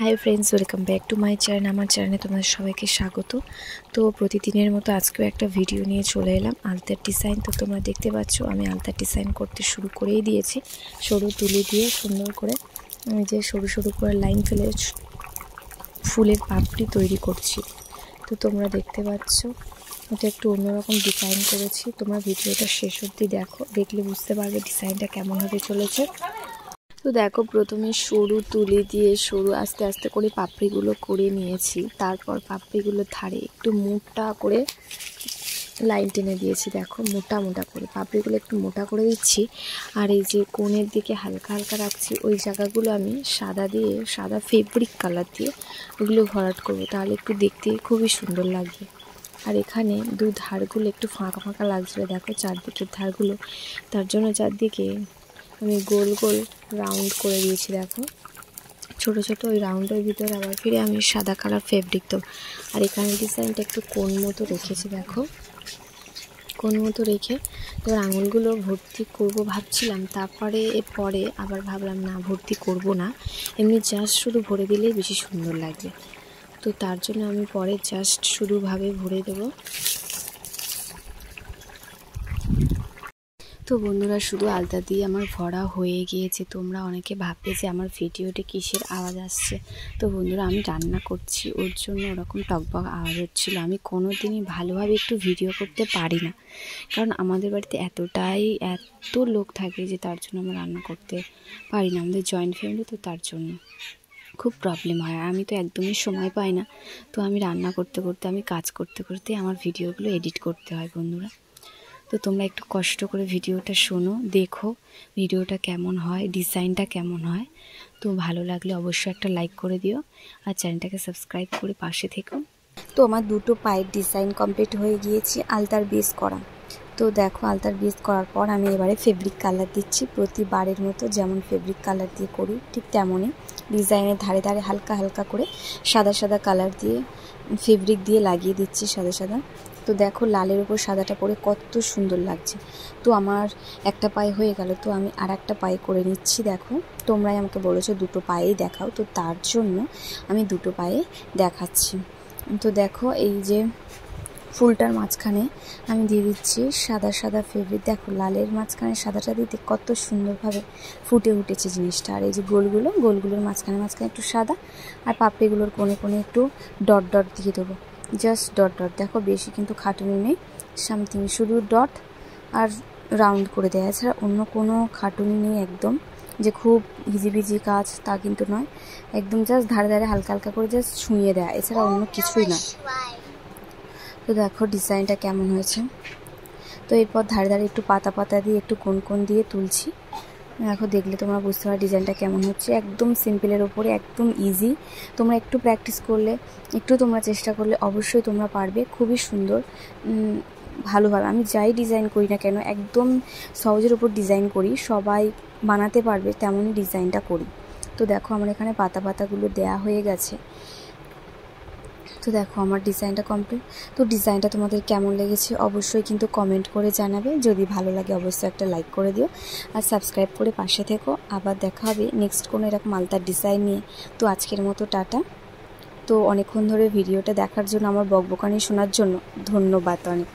High friends welcome back to my channel. हमारे चैनले तुम्हारे सबाइके स्वागत। तो प्रतिदिनेर मतो आजकेও একটা ভিডিও নিয়ে চলে এলাম আলতার ডিজাইন। তো তোমরা দেখতে পাচ্ছ আমি আলতার ডিজাইন করতে শুরু করেই দিয়েছি। সরু তুলি দিয়ে সুন্দর করে আমি যে সরু সরু করে লাইন ফেলে ফুলের পাপড়ি তৈরি করছি। তো তোমরা দেখতে পাচ্ছ এটা একটু অন্যরকম ডিজাইন করেছি। তোমরা ভিডিওটা শেষ অবধি দেখো, দেখলে বুঝতে পারবে ডিজাইনটা কেমন হতে চলেছে। তো দেখো প্রথমে সরু তুলি দিয়ে সরু আস্তে আস্তে করে পাপড়িগুলো করে নিয়েছি। তারপর পাপড়িগুলোর ধারে একটু মোটা করে লাইন টেনে দিয়েছি। দেখো মোটা মোটা করে পাপড়িগুলো একটু মোটা করে দিচ্ছি। আর এই যে কোণের দিকে হালকা হালকা রাখছি, ওই জায়গাগুলো আমি সাদা ফেব্রিক কালার দিয়ে ওগুলো ভরাট করবো, তাহলে একটু দেখতে খুবই সুন্দর লাগবে। আর এখানে দু ধারগুলো একটু ফাঁকা ফাঁকা লাগছিল, দেখো চারদিকের ধারগুলো, তার জন্য চারদিকে আমি গোল গোল রাউন্ড করে দিয়েছি। দেখো ছোট ছোট ওই রাউন্ডের ভিতরে আবার ফিরে আমি সাদা কালার ফেব্রিক দেবো। আর এখানে ডিজাইনটা একটু কোণ মতো রেখেছি, দেখো কোণ মতো রেখে এবার আঙুলগুলো ভর্তি করব ভাবছিলাম, তারপরে পরে আবার ভাবলাম না ভর্তি করব না, এমনি জাস্ট শুধু ভরে দিলেই বেশি সুন্দর লাগবে। তো তার জন্য আমি পরে জাস্ট শুধুভাবে ভরে দেবো। তো বন্ধুরা শুধু আলতা দিয়ে আমার ভরা হয়ে গিয়েছে। তোমরা অনেকে ভাববে যে আমার ভিডিওতে কিসের আওয়াজ আসছে। তো বন্ধুরা আমি রান্না করছি, ওর জন্য ওরকম টকবক আওয়াজ হচ্ছিলো। আমি কোনো দিনই ভালোভাবে একটু ভিডিও করতে পারি না, কারণ আমাদের বাড়িতে এত লোক থাকে যে তার জন্য আমরা রান্না করতে পারি না। আমাদের জয়েন্ট ফ্যামিলি, তো তার জন্য খুব প্রবলেম হয়। আমি তো একদমই সময় পাই না। তো আমি রান্না করতে করতে আমি কাজ করতে করতে আমার ভিডিওগুলো এডিট করতে হয় বন্ধুরা। তো তোমরা একটু কষ্ট করে ভিডিওটা শোনো, দেখো ভিডিওটা কেমন হয়, ডিজাইনটা কেমন হয়। তো ভালো লাগলে অবশ্যই একটা লাইক করে দিও আর চ্যানেলটাকে সাবস্ক্রাইব করে পাশে থেকো। তো আমার দুটো পায়ের ডিজাইন কমপ্লিট হয়ে গিয়েছি আলতার বেস করা। তো দেখো আলতার বেস করার পর আমি এবারে ফেব্রিক কালার দিচ্ছি। প্রতিবারের মতো যেমন ফেব্রিক কালার দিয়ে করি ঠিক তেমনই ডিজাইনের ধারে ধারে হালকা হালকা করে সাদা সাদা কালার দিয়ে ফেব্রিক দিয়ে লাগিয়ে দিচ্ছি সাদা সাদা। তো দেখো লালের উপর সাদাটা পরে কত সুন্দর লাগছে। তো আমার একটা পায়ে হয়ে গেল, তো আমি আর একটা পায়ে করে নিচ্ছি। দেখো তোমরাই আমাকে বলেছো দুটো পায়েই দেখাও, তো তার জন্য আমি দুটো পায়ে দেখাচ্ছি। তো দেখো এই যে ফুলটার মাঝখানে আমি দিয়ে দিচ্ছি সাদা সাদা ফেব্রিক। দেখো লালের মাঝখানে সাদাটা দিতে কত সুন্দরভাবে ফুটে উঠেছে জিনিসটা। আর এই যে গোলগুলোর মাঝখানে একটু সাদা, আর পাপড়িগুলোর কোণে কোণে একটু ডট ডট দিয়ে দেবো, জাস্ট ডট ডট। দেখো বেশি কিন্তু খাটুনি নেই, সামথিং শুধু ডট আর রাউন্ড করে দেওয়া, এছাড়া অন্য কোনো খাটুনি নেই। একদম যে খুব ইজিবিজি কাজ তা কিন্তু নয়, একদম জাস্ট ধারে ধারে হালকা হালকা করে জাস্ট ছুঁয়ে দেওয়া, এছাড়া অন্য কিছুই নয়। তো দেখো ডিজাইনটা কেমন হয়েছে। তো এরপর ধারে ধারে একটু পাতা পাতা দিয়ে একটু কোণ কোণ দিয়ে তুলছি। দেখো দেখলে তোমরা বুঝতে পারো ডিজাইনটা কেমন হচ্ছে। একদম সিম্পলের ওপরে একদম ইজি। তোমরা একটু প্র্যাকটিস করলে, একটু তোমরা চেষ্টা করলে অবশ্যই তোমরা পারবে। খুবই সুন্দর ভালোভাবে আমি যাই ডিজাইন করি না কেন একদম সহজের উপর ডিজাইন করি, সবাই বানাতে পারবে তেমনই ডিজাইনটা করি। তো দেখো আমার এখানে পাতা পাতাগুলো দেয়া হয়ে গেছে। তো দেখো আমার ডিজাইনটা কমপ্লিট। তো ডিজাইনটা তোমাদের কেমন লেগেছে অবশ্যই কিন্তু কমেন্ট করে জানাবে। যদি ভালো লাগে অবশ্যই একটা লাইক করে দিও আর সাবস্ক্রাইব করে পাশে থেকো। আবার দেখা হবে নেক্সট কোনো এরকম আলতার ডিজাইন নিয়ে। তো আজকের মতো টাটা। তো অনেকক্ষণ ধরে ভিডিওটা দেখার জন্য, আমার বকবকানি শোনার জন্য ধন্যবাদ অনেক।